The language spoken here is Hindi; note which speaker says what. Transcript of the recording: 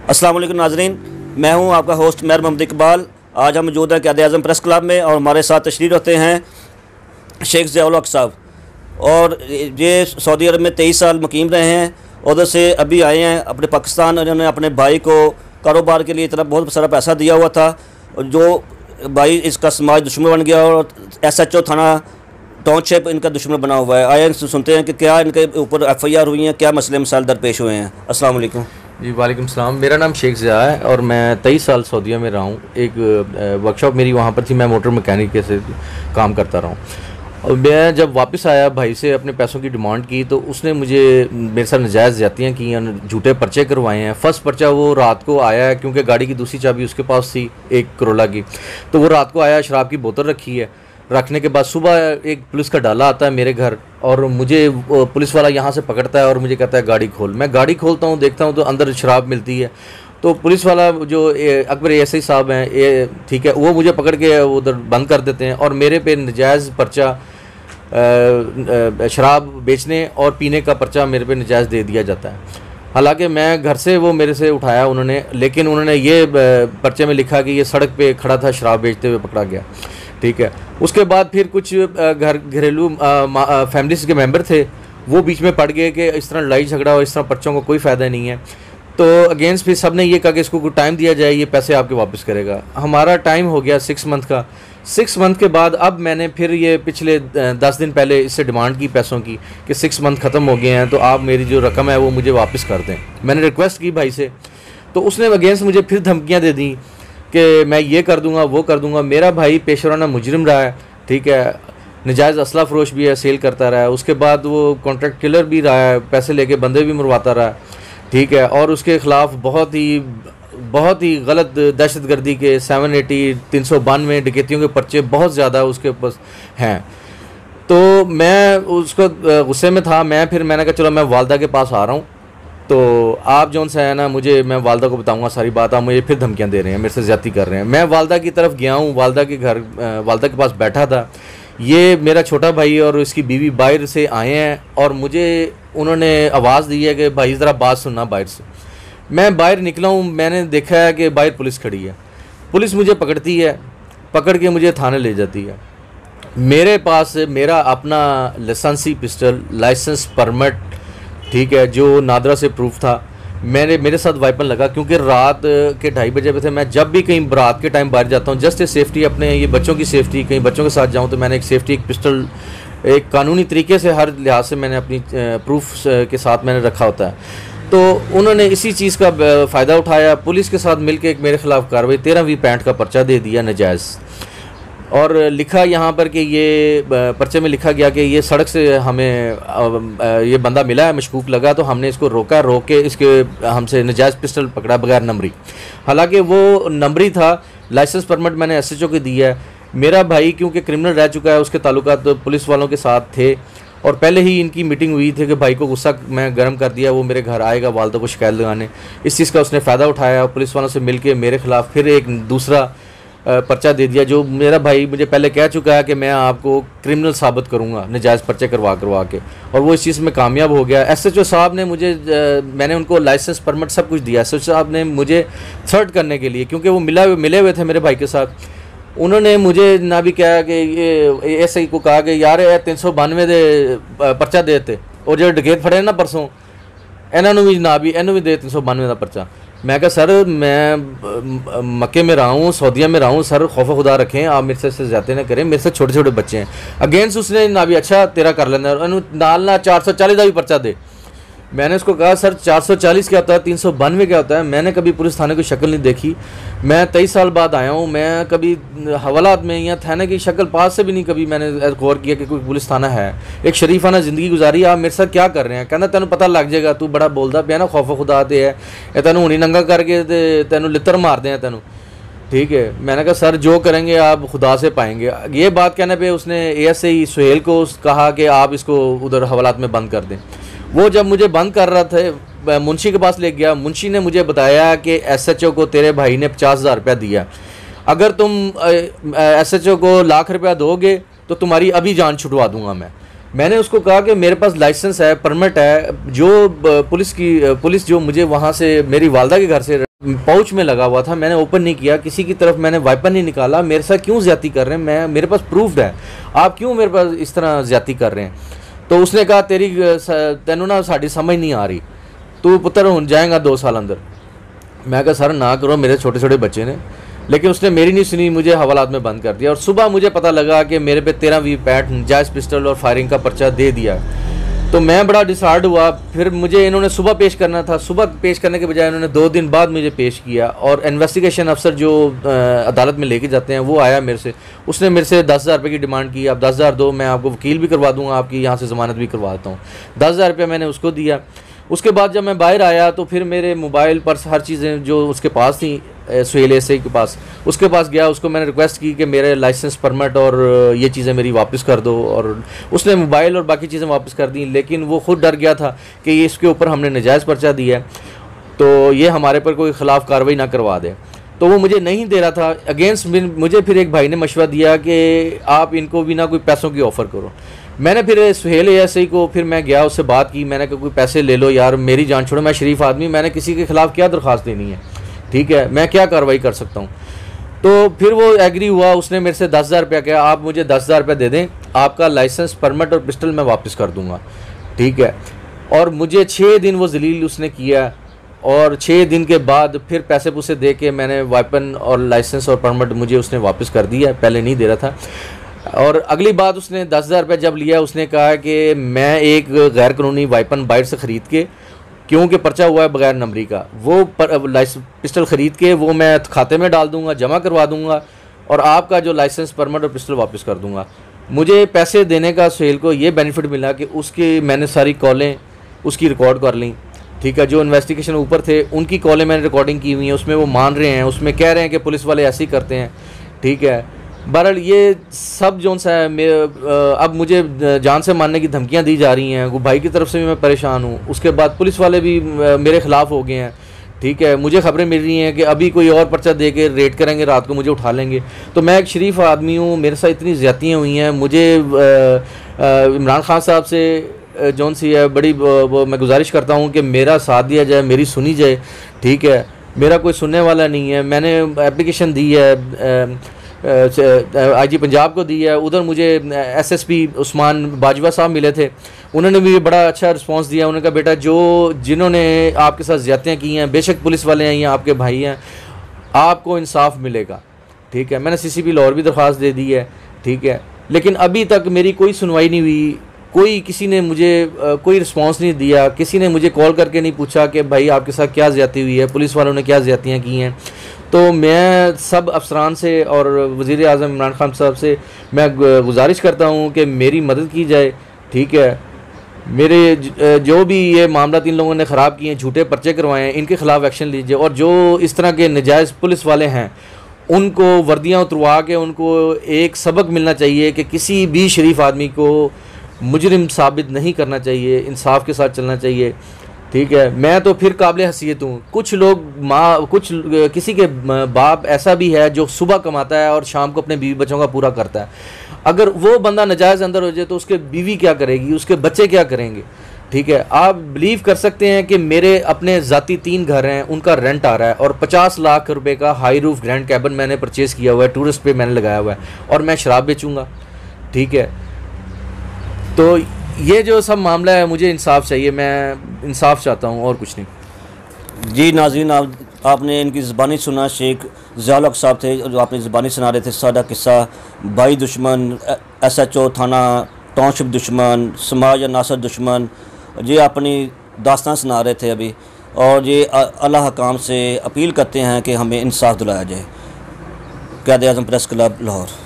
Speaker 1: अस्सलाम वालेकुम नाज़रीन, मैं हूं आपका होस्ट मेयर मोहम्मद इकबाल। आज हम मौजूद हैं क़ायद-ए-आज़म प्रेस क्लब में और हमारे साथ तशरीफ़ रखते हैं शेख ज़िया उल हक़ साहब। और ये सऊदी अरब में 23 साल मुकीम रहे हैं, उधर से अभी आए हैं अपने पाकिस्तान। उन्होंने अपने भाई को कारोबार के लिए इतना बहुत सारा पैसा दिया हुआ था, जो भाई इसका समाज दुश्मन बन गया और SHO थाना टाउनशिप इनका दुश्मन बना हुआ है। आए सुनते हैं कि क्या इनके ऊपर FIR हुई हैं, क्या मसले मसाइल दरपेश हुए हैं। अस्सलाम वालेकुम।
Speaker 2: जी वालेकुम सलाम। मेरा नाम शेख ज़िया है और मैं 23 साल सऊदीया में रहा हूँ। एक वर्कशॉप मेरी वहाँ पर थी, मैं मोटर मैकेनिक के से काम करता रहा हूँ। और मैं जब वापस आया भाई से अपने पैसों की डिमांड की तो उसने मुझे मेरे साथ नजायज़ ज़्यादतियाँ की, झूठे पर्चे करवाए हैं। फर्स्ट पर्चा वो रात को आया है, क्योंकि गाड़ी की दूसरी चाबी उसके पास थी एक करोला की, तो वो रात को आया, शराब की बोतल रखी है। रखने के बाद सुबह एक पुलिस का डाला आता है मेरे घर और मुझे पुलिस वाला यहाँ से पकड़ता है और मुझे कहता है गाड़ी खोल। मैं गाड़ी खोलता हूँ, देखता हूँ तो अंदर शराब मिलती है। तो पुलिस वाला जो अकबर ASI साहब हैं, ठीक है, वो मुझे पकड़ के उधर बंद कर देते हैं और मेरे पे नजायज़ पर्चा शराब बेचने और पीने का पर्चा मेरे पे नजायज़ दे दिया जाता है। हालांकि मैं घर से वो मेरे से उठाया उन्होंने, लेकिन उन्होंने ये पर्चे में लिखा कि ये सड़क पे खड़ा था, शराब बेचते हुए पकड़ा गया। ठीक है, उसके बाद फिर कुछ घरेलू फैमिलीज के मेंबर थे, वो बीच में पड़ गए कि इस तरह लड़ाई झगड़ा और इस तरह पर्चों को कोई फ़ायदा नहीं है। तो अगेंस्ट फिर सब ने ये कहा कि इसको कोई टाइम दिया जाए, ये पैसे आपके वापस करेगा। हमारा टाइम हो गया 6 मंथ का। 6 मंथ के बाद अब मैंने फिर ये पिछले 10 दिन पहले इससे डिमांड की पैसों की कि 6 मंथ ख़त्म हो गए हैं, तो आप मेरी जो रकम है वो मुझे वापस कर दें। मैंने रिक्वेस्ट की भाई से, तो उसने अगेंस्ट मुझे फिर धमकियाँ दे दी कि मैं ये कर दूंगा, वो कर दूंगा। मेरा भाई पेशेवराना मुजरिम रहा है, ठीक है, नजायज़ असला फरोश भी है, सेल करता रहा है। उसके बाद वो कॉन्ट्रैक्ट किलर भी रहा है, पैसे लेके बंदे भी मरवाता रहा है, ठीक है। और उसके ख़िलाफ़ बहुत ही गलत दहशतगर्दी के 780 392 डकैतियों के पर्चे बहुत ज़्यादा उसके पास हैं। तो मैं उसको गुस्से में था। मैंने कहा चलो मैं वालदा के पास आ रहा हूँ, तो आप जौन सा है ना, मैं वालदा को बताऊंगा सारी बात। आप मुझे फिर धमकियां दे रहे हैं, मेरे से ज़्यादती कर रहे हैं। मैं वालदा की तरफ गया हूँ, वालदा के घर वालदा के पास बैठा था। ये मेरा छोटा भाई और उसकी बीवी बाहर से आए हैं और मुझे उन्होंने आवाज़ दी है कि भाई ज़रा बात सुनना बाहर से। मैं बाहर निकला हूँ, मैंने देखा है कि बाहर पुलिस खड़ी है। पुलिस मुझे पकड़ती है, पकड़ के मुझे थाने ले जाती है। मेरे पास मेरा अपना लाइसेंसी पिस्टल, लाइसेंस परमिट, ठीक है, जो नादरा से प्रूफ था। मेरे साथ वाइपन लगा, क्योंकि रात के 2:30 बजे पे थे। मैं जब भी कहीं रात के टाइम बाहर जाता हूँ, जस्ट ए सेफ्टी, अपने ये बच्चों की सेफ्टी, कहीं बच्चों के साथ जाऊँ तो मैंने एक सेफ्टी, एक पिस्टल, एक कानूनी तरीके से हर लिहाज से मैंने अपनी प्रूफ के साथ मैंने रखा होता है। तो उन्होंने इसी चीज़ का फ़ायदा उठाया, पुलिस के साथ मिल के एक मेरे ख़िलाफ़ कार्रवाई 13-20 का पर्चा दे दिया नजायज़। और लिखा यहाँ पर कि ये पर्चे में लिखा गया कि ये सड़क से हमें ये बंदा मिला है, मशकूक लगा, तो हमने इसको रोक के इसके हमसे नजायज़ पिस्टल पकड़ा बगैर नंबरी। हालांकि वो नंबरी था। लाइसेंस परमिट मैंने SHO को दिया है। मेरा भाई क्योंकि क्रिमिनल रह चुका है, उसके ताल्लुकात तो पुलिस वालों के साथ थे और पहले ही इनकी मीटिंग हुई थी कि भाई को गुस्सा मैं गर्म कर दिया, वो मेरे घर आएगा वालदा को शिकायत लगाने। इस चीज़ का उसने फ़ायदा उठाया, पुलिस वालों से मिल के मेरे ख़िलाफ़ फिर एक दूसरा पर्चा दे दिया, जो मेरा भाई मुझे पहले कह चुका है कि मैं आपको क्रिमिनल साबित करूंगा नजायज़ पर्चे करवा के, और वो इस चीज़ में कामयाब हो गया। SHO साहब ने मुझे मैंने उनको लाइसेंस परमिट सब कुछ दिया। SHO साहब ने मुझे थर्ड करने के लिए, क्योंकि वो मिले हुए थे मेरे भाई के साथ, उन्होंने मुझे ना भी कहा कि ये SI को कहा कि यार 392 दे पर्चा देते, और जो डकैत फड़े ना परसों, इन्होंने भी ना भी इन्हों भी दे 392 का पर्चा। मैं कहा सर मैं मक्के में रहा हूँ, सऊदीया में रहा हूँ, सर खौफ खुदा रखें, आप मेरे से ज़्यादा ना करें, मेरे से छोटे छोटे बच्चे हैं। अगेंस्ट उसने ना भी अच्छा तेरा कर लेना, नाल ना 440 का भी पर्चा दे। मैंने उसको कहा सर 440 क्या होता है, 392 क्या होता है। मैंने कभी पुलिस थाने की शक्ल नहीं देखी। मैं 23 साल बाद आया हूँ, मैं कभी हवालात में या थाने की शक्ल पास से भी नहीं कभी मैंने गौर किया कि कोई पुलिस थाना है। एक शरीफाना ज़िंदगी गुजारी, आप मेरे साथ क्या कर रहे हैं। कहना तेन पता लग जाएगा, तू बड़ा बोलता पिया ना, खौफ खुदा ते है, ये तेन हुणी नंगा करके तेन लित्र मारते हैं तेन, ठीक है। मैंने कहा सर जो करेंगे आप खुदा से पाएंगे। ये बात कहने पे उसने ASI सुहेल को कहा कि आप इसको उधर हवालात में बंद कर दें। वो जब मुझे बंद कर रहा था, मुंशी के पास ले गया। मुंशी ने मुझे बताया कि SHO को तेरे भाई ने 50,000 रुपया दिया, अगर तुम SHO को ₹1,00,000 दोगे तो तुम्हारी अभी जान छुड़वा दूंगा मैं। मैंने उसको कहा कि मेरे पास लाइसेंस है, परमिट है, जो पुलिस जो मुझे वहाँ से मेरी वालदा के घर से पाउच में लगा हुआ था, मैंने ओपन नहीं किया, किसी की तरफ मैंने वाइपर नहीं निकाला, मेरे साथ क्यों ज्यादती कर रहे हैं, मेरे पास प्रूफ है, आप क्यों मेरे पास इस तरह ज्यादती कर रहे हैं। तो उसने कहा तेनू ना साड़ी समझ नहीं आ रही, तू पुत्र हो जाएगा 2 साल अंदर। मैं कहा सर ना करो, मेरे छोटे छोटे बच्चे ने। लेकिन उसने मेरी नहीं सुनी, मुझे हवालात में बंद कर दिया। और सुबह मुझे पता लगा कि मेरे पे 13 वी-पैट जायज़ पिस्टल और फायरिंग का पर्चा दे दिया। तो मैं बड़ा डिसहार्ड हुआ। फिर मुझे इन्होंने सुबह पेश करना था, सुबह पेश करने के बजाय इन्होंने 2 दिन बाद मुझे पेश किया। और इन्वेस्टिगेशन अफसर जो अदालत में लेके जाते हैं वो आया मेरे से, उसने मेरे से 10,000 रुपये की डिमांड की। आप 10,000 दो, मैं आपको वकील भी करवा दूंगा, आपकी यहाँ से ज़मानत भी करवाता हूँ। 10,000 रुपये मैंने उसको दिया। उसके बाद जब मैं बाहर आया तो फिर मेरे मोबाइल पर हर चीज़ें जो उसके पास थी, सुहेल एसआई के पास, उसके पास गया, उसको मैंने रिक्वेस्ट की कि मेरे लाइसेंस, परमिट और ये चीज़ें मेरी वापस कर दो। और उसने मोबाइल और बाकी चीज़ें वापस कर दी। लेकिन वो खुद डर गया था कि ये इसके ऊपर हमने नाजायज़ पर्चा दिया है तो ये हमारे पर कोई ख़िलाफ़ कार्रवाई ना करवा दे, तो वो मुझे नहीं दे रहा था। अगेंस्ट मुझे फिर एक भाई ने मशवरा दिया कि आप इनको भी ना कोई पैसों की ऑफ़र करो। मैंने फिर सुहेल एएसआई को, फिर मैं गया, उससे बात की, मैंने कहा कोई पैसे ले लो यार, मेरी जान छोड़ो, मैं शरीफ आदमी, मैंने किसी के ख़िलाफ़ क्या दरख्वास्त देनी है, ठीक है, मैं क्या कार्रवाई कर सकता हूँ। तो फिर वो एग्री हुआ, उसने मेरे से 10,000 रुपया कहा, आप मुझे 10,000 रुपया दे दें, आपका लाइसेंस, परमिट और पिस्टल मैं वापस कर दूँगा, ठीक है। और मुझे 6 दिन वो जलील उसने किया। और 6 दिन के बाद फिर पैसे पूसे दे के मैंने वेपन और लाइसेंस और परमिट मुझे उसने वापस कर दिया, पहले नहीं दे रहा था। और अगली बात उसने 10,000 रुपये जब लिया, उसने कहा कि मैं एक गैर कानूनी वेपन बाहर से ख़रीद के, क्योंकि पर्चा हुआ है बगैर नंबरी का, वो पिस्टल ख़रीद के वो मैं खाते में डाल दूंगा, जमा करवा दूंगा और आपका जो लाइसेंस, परमिट और पिस्टल वापस कर दूंगा। मुझे पैसे देने का सुहेल को ये बेनिफिट मिला कि उसकी मैंने सारी कॉलें उसकी रिकॉर्ड कर ली, ठीक है। जो इन्वेस्टिगेशन ऊपर थे उनकी कॉलें मैंने रिकॉर्डिंग की हुई हैं, उसमें वो मान रहे हैं, उसमें कह रहे हैं कि पुलिस वाले ऐसे ही करते हैं, ठीक है। बहरहाल ये सब जो सा है, अब मुझे जान से मारने की धमकियां दी जा रही हैं, वो भाई की तरफ से भी मैं परेशान हूँ। उसके बाद पुलिस वाले भी मेरे ख़िलाफ़ हो गए हैं, ठीक है। मुझे खबरें मिल रही हैं कि अभी कोई और पर्चा दे के रेड करेंगे, रात को मुझे उठा लेंगे। तो मैं एक शरीफ आदमी हूँ, मेरे साथ इतनी ज़्यादतियाँ हुई हैं। मुझे इमरान खान साहब से जौन सी है बड़ी मैं गुजारिश करता हूँ कि मेरा साथ दिया जाए, मेरी सुनी जाए, ठीक है। मेरा कोई सुनने वाला नहीं है। मैंने एप्लीकेशन दी है आईजी पंजाब को दी है, उधर मुझे एसएसपी उस्मान बाजवा साहब मिले थे, उन्होंने भी बड़ा अच्छा रिस्पांस दिया। उन्होंने कहा बेटा जिन्होंने आपके साथ ज़्यादतियाँ की हैं, बेशक पुलिस वाले हैं या आपके भाई हैं, आपको इंसाफ मिलेगा, ठीक है। मैंने सीसीपी लाहौर भी दरख्वास्त दे दी है, ठीक है। लेकिन अभी तक मेरी कोई सुनवाई नहीं हुई, किसी ने मुझे कोई रिस्पांस नहीं दिया, किसी ने मुझे कॉल करके नहीं पूछा कि भाई आपके साथ क्या ज़्यादती हुई है, पुलिस वालों ने क्या ज़्यादतियाँ की हैं। तो मैं सब अफसरान से और वज़ीर आज़म इमरान खान साहब से मैं गुजारिश करता हूँ कि मेरी मदद की जाए, ठीक है। मेरे जो भी ये मामला इन लोगों ने ख़राब किए हैं, झूठे पर्चे करवाए हैं, इनके ख़िलाफ़ एक्शन लीजिए। और जो इस तरह के नाजायज़ पुलिस वाले हैं उनको वर्दियाँ उतरवा के उनको एक सबक मिलना चाहिए कि किसी भी शरीफ आदमी को मुजरिम साबित नहीं करना चाहिए, इंसाफ के साथ चलना चाहिए, ठीक है। मैं तो फिर काबिल हसीयत हूँ। कुछ लोग किसी के बाप ऐसा भी है जो सुबह कमाता है और शाम को अपने बीवी बच्चों का पूरा करता है। अगर वो बंदा नाजायज़ अंदर हो जाए तो उसके बीवी क्या करेगी, उसके बच्चे क्या करेंगे, ठीक है। आप बिलीव कर सकते हैं कि मेरे अपने ज़ाती 3 घर हैं, उनका रेंट आ रहा है और 50 लाख रुपए का हाई रूफ ग्रैंड कैबिन मैंने परचेज़ किया हुआ है, टूरिस्ट पे मैंने लगाया हुआ है, और मैं शराब बेचूँगा, ठीक है। तो ये जो सब मामला है, मुझे इंसाफ चाहिए, मैं इंसाफ चाहता हूँ और कुछ नहीं।
Speaker 1: जी नाज़रीन, आपने इनकी ज़बानी सुना। शेख ज़िया उल हक़ साहब थे जो आपने ज़बानी सुना रहे थे सादा किस्सा, भाई दुश्मन, SHO थाना टाउनशिप दुश्मन, समाज नासर दुश्मन, ये अपनी दास्तान सुना रहे थे अभी। और ये अल्लाह हकाम से अपील करते हैं कि हमें इंसाफ दिलाया जाए। Quaid-e-Azam press club Lahore.